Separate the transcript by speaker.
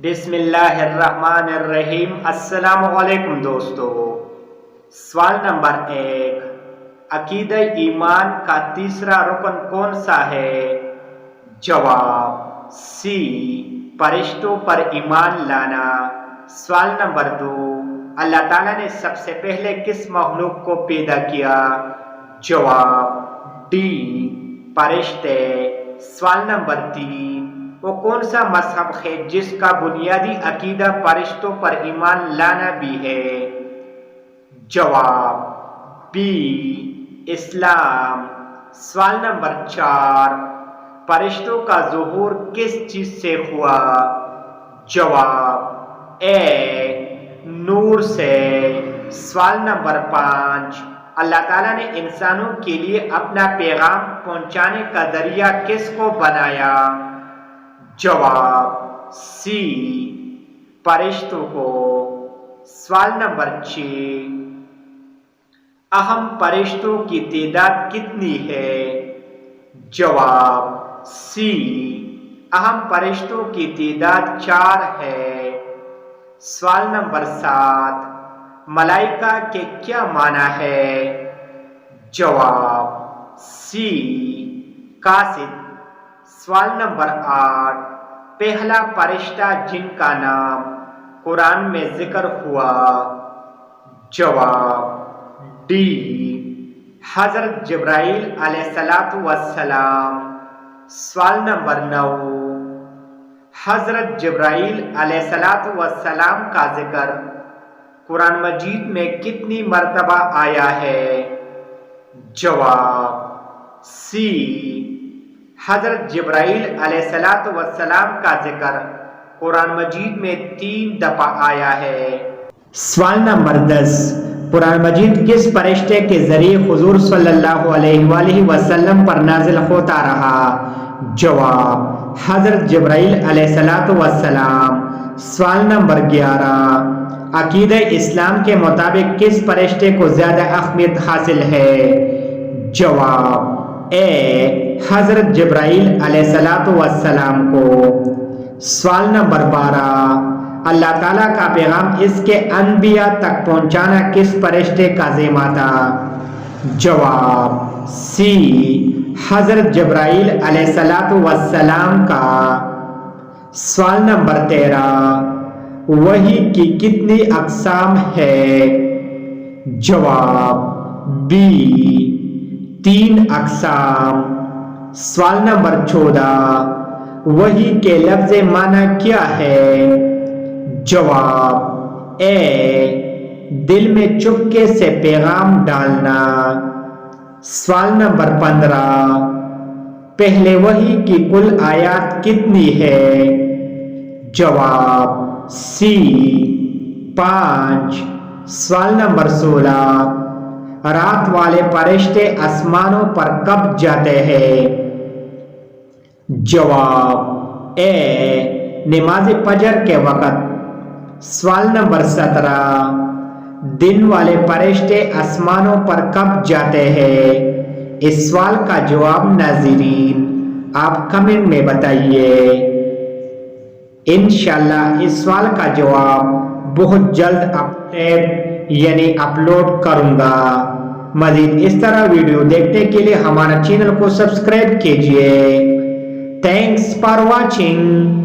Speaker 1: بسم اللہ الرحمن الرحیم۔ السلام علیکم دوستو۔ سوال نمبر 1، عقیدہ ایمان کا تیسرا رکن کون سا ہے؟ جواب سی، فرشتوں پر ایمان لانا۔ سوال نمبر 2، اللہ تعالیٰ نے سب سے پہلے کس مخلوق کو پیدا کیا؟ جواب ڈی، فرشتے۔ سوال نمبر 3، وہ کون سا مذہب ہے جس کا بنیادی عقیدہ فرشتوں پر ایمان لانا بھی ہے؟ جواب بی، اسلام۔ سوال نمبر 4، فرشتوں کا ظہور کس چیز سے ہوا؟ جواب اے، نور سے۔ سوال نمبر 5، اللہ تعالیٰ نے انسانوں کے لیے اپنا پیغام پہنچانے کا ذریعہ کس کو بنایا؟ جواب سی، فرشتوں کو۔ سوال نمبر 6، اہم فرشتوں کی تعداد کتنی ہے؟ جواب سی، اہم فرشتوں کی تعداد 4 ہے۔ سوال نمبر 7، ملائکہ کے کیا معنی ہے؟ جواب سی، قاصد۔ سوال نمبر 8، پہلا فرشتہ جن کا نام قرآن میں ذکر ہوا؟ جواب ڈی، حضرت جبرائیل علیہ السلام۔ سوال نمبر 9، حضرت جبرائیل علیہ السلام کا ذکر قرآن مجید میں کتنی مرتبہ آیا ہے؟ جواب سی، حضرت جبرائیل علیہ السلام کا ذکر قرآن مجید میں 3 دفعہ آیا ہے۔ سوال نمبر 10، قرآن مجید کس فرشتے کے ذریعے حضور صلی اللہ علیہ وآلہ وسلم پر نازل ہوتا رہا؟ جواب حضرت جبرائیل علیہ السلام۔ سوال نمبر 11، عقیدہ اسلام کے مطابق کس فرشتے کو زیادہ اہمیت حاصل ہے؟ جواب اے، حضرت جبرائیل علیہ السلام کو۔ سوال نمبر 12، اللہ تعالیٰ کا پیغام اس کے انبیاء تک پہنچانا کس فرشتے کا ذمہ تھا؟ جواب سی، حضرت جبرائیل علیہ السلام کا۔ سوال نمبر 13، وحی کی کتنی اقسام ہے؟ جواب بی، 3 اقسام۔ سوال نمبر 14، وحی کے لفظ معنی کیا ہے؟ جواب اے، دل میں چپکے سے پیغام ڈالنا۔ سوال نمبر 15، پہلے وحی کی کل آیات کتنی ہے؟ جواب سی، 5۔ سوال نمبر 16، رات والے فرشتے آسمانوں پر کب جاتے ہیں؟ جواب اے، نماز فجر کے وقت۔ سوال نمبر 17، دن والے فرشتے آسمانوں پر کب جاتے ہیں؟ اس سوال کا جواب ناظرین آپ کمنٹ میں بتائیے۔ انشاءاللہ اس سوال کا جواب بہت جلد اپلوڈ کروں گا۔ مزید اس طرح ویڈیو دیکھنے کے لیے ہمارا چینل کو سبسکرائب کیجئے۔ Thanks for watching.